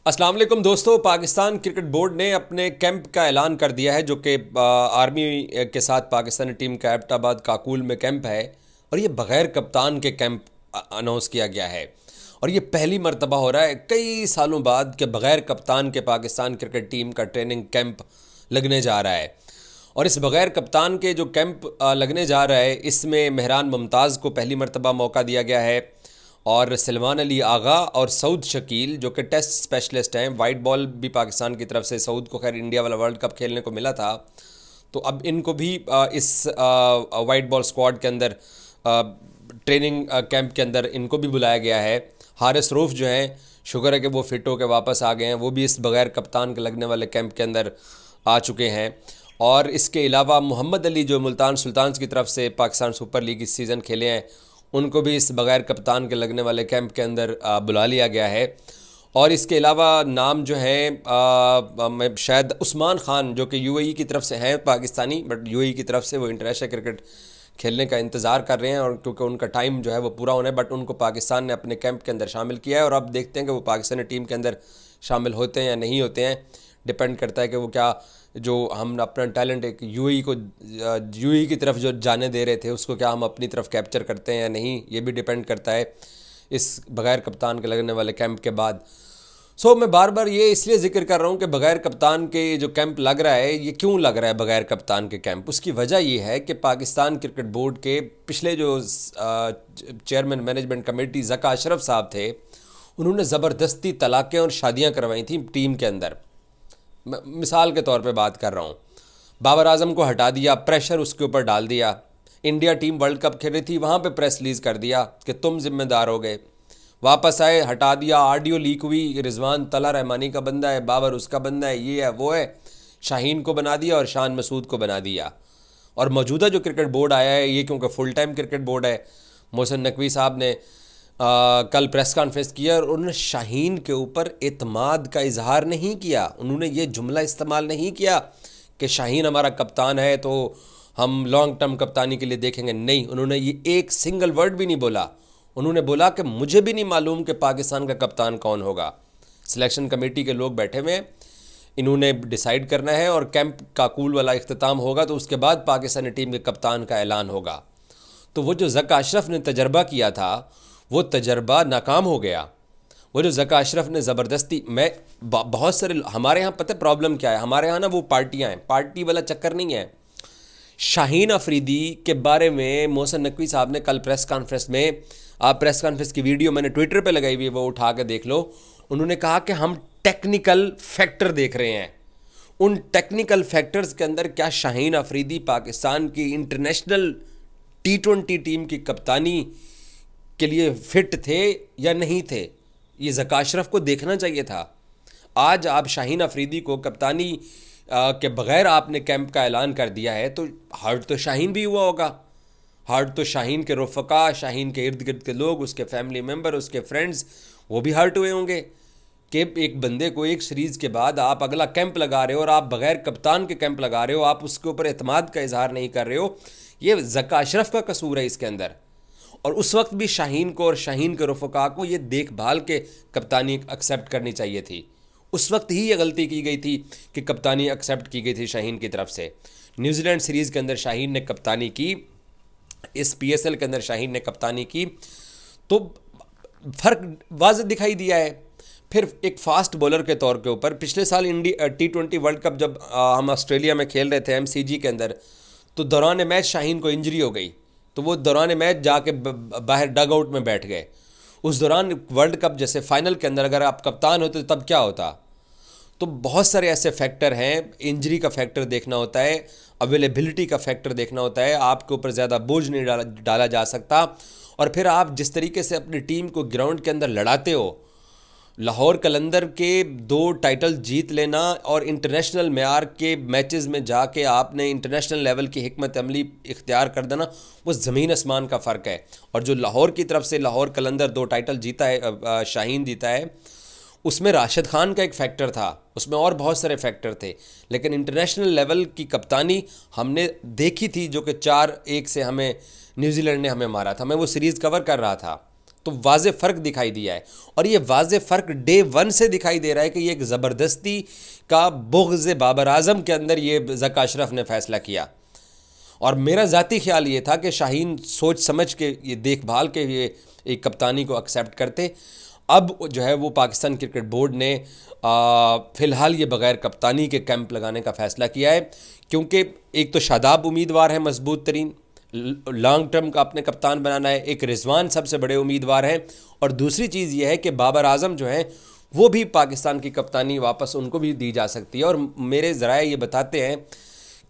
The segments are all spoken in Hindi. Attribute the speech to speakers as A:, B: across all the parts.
A: अस्सलाम वालेकुम दोस्तों। पाकिस्तान क्रिकेट बोर्ड ने अपने कैंप का ऐलान कर दिया है, जो कि आर्मी के साथ पाकिस्तानी टीम का एबटाबाद काकूल में कैंप है। और ये बग़ैर कप्तान के कैंप अनाउंस किया गया है। और ये पहली मर्तबा हो रहा है कई सालों बाद कि बग़ैर कप्तान के पाकिस्तान क्रिकेट टीम का ट्रेनिंग कैंप लगने जा रहा है। और इस बग़ैर कप्तान के जो कैंप लगने जा रहा है, इसमें मेहरान मुमताज़ को पहली मर्तबा मौका दिया गया है। और सलमान अली आगा और सऊद शकील, जो कि टेस्ट स्पेशलिस्ट हैं, वाइट बॉल भी पाकिस्तान की तरफ से, सऊद को खैर इंडिया वाला वर्ल्ड कप खेलने को मिला था, तो अब इनको भी इस वाइट बॉल स्क्वाड के अंदर ट्रेनिंग कैंप के अंदर इनको भी बुलाया गया है। हारिस रऊफ जो हैं, शुक्र है कि वो फिट होकर वापस आ गए हैं, वो भी इस बग़ैर कप्तान के लगने वाले कैंप के अंदर आ चुके हैं। और इसके अलावा मोहम्मद अली, जो मुल्तान सुल्तान्स की तरफ से पाकिस्तान सुपर लीग इस सीज़न खेले हैं, उनको भी इस बग़ैर कप्तान के लगने वाले कैंप के अंदर बुला लिया गया है। और इसके अलावा नाम जो है शायद उस्मान ख़ान, जो कि यूएई की तरफ से हैं पाकिस्तानी, बट यूएई की तरफ से वो इंटरनेशनल क्रिकेट खेलने का इंतज़ार कर रहे हैं, और क्योंकि उनका टाइम जो है वो पूरा होना है, बट उनको पाकिस्तान ने अपने कैंप के अंदर शामिल किया है। और अब देखते हैं कि वो पाकिस्तानी टीम के अंदर शामिल होते हैं या नहीं होते हैं। डिपेंड करता है कि वो क्या, जो हम अपना टैलेंट एक यूएई की तरफ जो जाने दे रहे थे, उसको क्या हम अपनी तरफ कैप्चर करते हैं या नहीं, ये भी डिपेंड करता है इस बग़ैर कप्तान के लगने वाले कैंप के बाद। मैं बार बार ये इसलिए जिक्र कर रहा हूँ कि बग़ैर कप्तान के जो कैंप लग रहा है, ये क्यों लग रहा है बग़ैर कप्तान के कैंप। उसकी वजह ये है कि पाकिस्तान क्रिकेट बोर्ड के पिछले जो chairman management committee Zaka Ashraf साहब थे, उन्होंने ज़बरदस्ती तलाक़ें और शादियाँ करवाई थी टीम के अंदर। मिसाल के तौर पे बात कर रहा हूँ, बाबर आजम को हटा दिया, प्रेशर उसके ऊपर डाल दिया। इंडिया टीम वर्ल्ड कप खेल रही थी, वहाँ पे प्रेस रिलीज़ कर दिया कि तुम जिम्मेदार हो गए। वापस आए, हटा दिया, ऑडियो लीक हुई, रिजवान तला रहमानी का बंदा है, बाबर उसका बंदा है, ये है वो है, शाहीन को बना दिया और शान मसूद को बना दिया। और मौजूदा जो क्रिकेट बोर्ड आया है, ये क्योंकि फुल टाइम क्रिकेट बोर्ड है, मोहसिन नकवी साहब ने कल प्रेस कॉन्फ्रेंस किया और उन्होंने शाहीन के ऊपर एतमाद का इजहार नहीं किया। उन्होंने ये जुमला इस्तेमाल नहीं किया कि शाहीन हमारा कप्तान है तो हम लॉन्ग टर्म कप्तानी के लिए देखेंगे। नहीं, उन्होंने ये एक सिंगल वर्ड भी नहीं बोला। उन्होंने बोला कि मुझे भी नहीं मालूम कि पाकिस्तान का कप्तान कौन होगा। सिलेक्शन कमेटी के लोग बैठे हुए हैं, इन्होंने डिसाइड करना है, और कैंप काकूल वाला इख्तिताम होगा तो उसके बाद पाकिस्तानी टीम के कप्तान का ऐलान होगा। तो वो जो ज़का अशरफ ने तजर्बा किया था, वो तजर्बा नाकाम हो गया। वो जो ज़का अशरफ ने ज़बरदस्ती, बहुत सारे हमारे यहाँ पता है प्रॉब्लम क्या है, हमारे यहाँ ना वो पार्टियाँ हैं, पार्टी वाला चक्कर नहीं है। शाहीन अफरीदी के बारे में मोहसिन नकवी साहब ने कल प्रेस कॉन्फ्रेंस में, आप प्रेस कॉन्फ्रेंस की वीडियो मैंने ट्विटर पे लगाई हुई है, वो उठा के देख लो। उन्होंने कहा कि हम टेक्निकल फैक्टर देख रहे हैं। उन टेक्निकल फैक्टर्स के अंदर क्या शाहीन अफरीदी पाकिस्तान की इंटरनेशनल T20 टीम की कप्तानी के लिए फ़िट थे या नहीं थे, ये ज़का अशरफ को देखना चाहिए था। आज आप शाहीन अफरीदी को कप्तानी के बग़ैर आपने कैंप का ऐलान कर दिया है, तो हर्ट तो शाहीन भी हुआ होगा। हर्ट तो शाहीन के रफ़क़ा, शाहीन के इर्द गिर्द के लोग, उसके फैमिली मेम्बर, उसके फ्रेंड्स, वो भी हर्ट हुए होंगे कि एक बंदे को एक सीरीज़ के बाद आप अगला कैंप लगा रहे हो और आप बग़ैर कप्तान के कैंप लगा रहे हो, आप उसके ऊपर एतमाद का इजहार नहीं कर रहे हो। ये ज़का अशरफ का कसूर है इसके अंदर। और उस वक्त भी शाहीन को और शाहीन के रफ़क़ा को ये देखभाल के कप्तानी एक्सेप्ट करनी चाहिए थी। उस वक्त ही ये गलती की गई थी कि कप्तानी एक्सेप्ट की गई थी शाहीन की तरफ से। न्यूजीलैंड सीरीज़ के अंदर शाहीन ने कप्तानी की, इस PSL के अंदर शाहीन ने कप्तानी की, तो फ़र्क वाज़ेह दिखाई दिया है। फिर एक फ़ास्ट बॉलर के तौर के ऊपर पिछले साल T20 वर्ल्ड कप जब हम ऑस्ट्रेलिया में खेल रहे थे MCG के अंदर, तो दौरान मैच शाहीन को इंजरी हो गई, तो वो दौरान मैच जाके बाहर डग आउट में बैठ गए। उस दौरान वर्ल्ड कप जैसे फाइनल के अंदर अगर आप कप्तान होते तो तब क्या होता। तो बहुत सारे ऐसे फैक्टर हैं, इंजरी का फैक्टर देखना होता है, अवेलेबिलिटी का फैक्टर देखना होता है, आपके ऊपर ज़्यादा बोझ नहीं डाला जा सकता। और फिर आप जिस तरीके से अपनी टीम को ग्राउंड के अंदर लड़ाते हो, लाहौर कलंदर के 2 टाइटल जीत लेना और इंटरनेशनल मेयार के मैचेस में जाके आपने इंटरनेशनल लेवल की हिकमत अमली इख्तियार कर देना, वो ज़मीन आसमान का फ़र्क है। और जो लाहौर की तरफ से लाहौर कलंदर 2 टाइटल जीता है, शाहीन जीता है, उसमें राशिद खान का एक फ़ैक्टर था, उसमें और बहुत सारे फैक्टर थे, लेकिन इंटरनेशनल लेवल की कप्तानी हमने देखी थी, जो कि 4-1 से हमें न्यूजीलैंड ने हमें मारा था। मैं वो सीरीज़ कवर कर रहा था, तो वाज़े फ़र्क दिखाई दिया है। और ये वाज़े फ़र्क डे वन से दिखाई दे रहा है कि ये एक ज़बरदस्ती का बुग़्ज़ बाबर आज़म के अंदर ये ज़का अशरफ ने फ़ैसला किया। और मेरा ज़ाती ख़्याल ये था कि शाहीन सोच समझ के ये देखभाल के ये एक कप्तानी को एक्सेप्ट करते। अब जो है वो पाकिस्तान क्रिकेट बोर्ड ने फ़िलहाल ये बग़ैर कप्तानी के कैंप लगाने का फ़ैसला किया है, क्योंकि एक तो शादाब उम्मीदवार है मजबूत तरीन, लॉन्ग टर्म का अपने कप्तान बनाना है, एक रिजवान सबसे बड़े उम्मीदवार हैं, और दूसरी चीज़ ये है कि बाबर आज़म जो हैं वो भी पाकिस्तान की कप्तानी वापस उनको भी दी जा सकती है। और मेरे ज़राए ये बताते हैं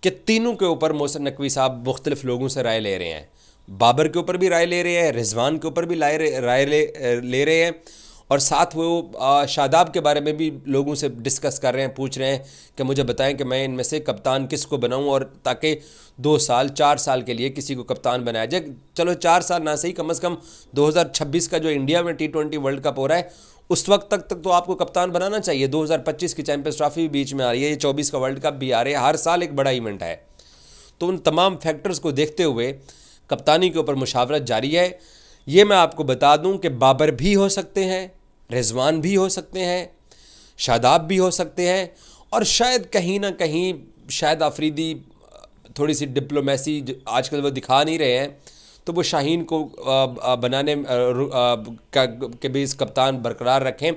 A: कि तीनों के ऊपर मोहसिन नकवी साहब मुख्तलिफ लोगों से राय ले रहे हैं। बाबर के ऊपर भी राय ले रहे हैं, रिजवान के ऊपर भी राय ले रहे हैं, और साथ वो शादाब के बारे में भी लोगों से डिस्कस कर रहे हैं, पूछ रहे हैं कि मुझे बताएं कि मैं इनमें से कप्तान किसको बनाऊं, और ताकि 2 साल 4 साल के लिए किसी को कप्तान बनाया जाए। चलो 4 साल ना सही, कम से कम 2026 का जो इंडिया में T20 वर्ल्ड कप हो रहा है उस वक्त तक तो आपको कप्तान बनाना चाहिए। 2025 की चैंपियंस ट्रॉफी भी बीच में आ रही है, ये 24 का वर्ल्ड कप भी आ रही है, हर साल एक बड़ा इवेंट है। तो उन तमाम फैक्टर्स को देखते हुए कप्तानी के ऊपर मुशावरत जारी है। ये मैं आपको बता दूं कि बाबर भी हो सकते हैं, रिजवान भी हो सकते हैं, शादाब भी हो सकते हैं, और शायद कहीं ना कहीं शायद आफरीदी थोड़ी सी डिप्लोमेसी आजकल वो दिखा नहीं रहे हैं, तो वो शाहीन को बनाने के भी इस कप्तान बरकरार रखें।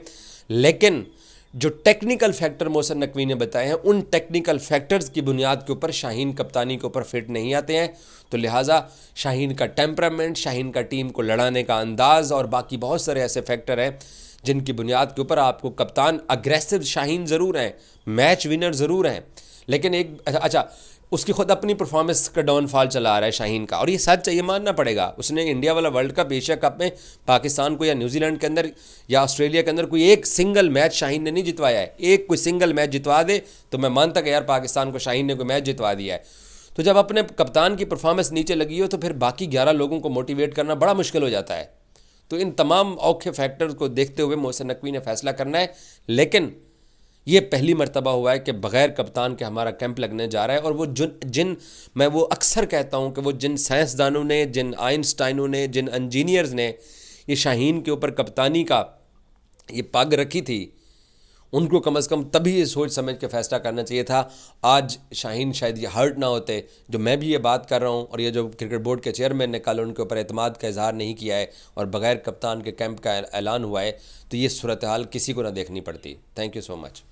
A: लेकिन जो टेक्निकल फैक्टर मोहसिन नकवी ने बताए हैं, उन टेक्निकल फैक्टर्स की बुनियाद के ऊपर शाहीन कप्तानी के ऊपर फिट नहीं आते हैं। तो लिहाजा शाहीन का टेम्परामेंट, शाहीन का टीम को लड़ाने का अंदाज़ और बाकी बहुत सारे ऐसे फैक्टर हैं जिनकी बुनियाद के ऊपर आपको कप्तान अग्रेसिव शाहीन ज़रूर हैं, मैच विनर ज़रूर हैं, लेकिन एक अच्छा उसकी खुद अपनी परफॉर्मेंस का डाउनफॉल चला आ रहा है शाहीन का, और ये सच है, ये मानना पड़ेगा। उसने इंडिया वाला वर्ल्ड कप, एशिया कप में पाकिस्तान को या न्यूजीलैंड के अंदर या ऑस्ट्रेलिया के अंदर कोई एक सिंगल मैच शाहीन ने नहीं जितवाया है। एक कोई सिंगल मैच जितवा दे तो मैं मानता कि यार पाकिस्तान को शाहीन ने कोई मैच जितवा दिया है। तो जब अपने कप्तान की परफॉर्मेंस नीचे लगी हो तो फिर बाकी 11 लोगों को मोटिवेट करना बड़ा मुश्किल हो जाता है। तो इन तमाम औखे फैक्टर्स को देखते हुए मोहसिन नकवी ने फैसला करना है। लेकिन ये पहली मर्तबा हुआ है कि बग़ैर कप्तान के हमारा कैंप लगने जा रहा है। और वो मैं वो अक्सर कहता हूँ कि वो जिन साइंसदानों ने, जिन आइंस्टाइनों ने, जिन इंजीनियर्स ने ये शाहीन के ऊपर कप्तानी का ये पग रखी थी, उनको कम से कम तभी ये सोच समझ के फ़ैसला करना चाहिए था। आज शाहीन शायद ये हर्ट ना होते, जो मैं भी ये बात कर रहा हूँ, और ये जो क्रिकेट बोर्ड के चेयरमैन ने कल उनके ऊपर एतमाद का इजहार नहीं किया है और बग़ैर कप्तान के कैंप का ऐलान हुआ है, तो ये सूरत हाल किसी को ना देखनी पड़ती। Thank you so much.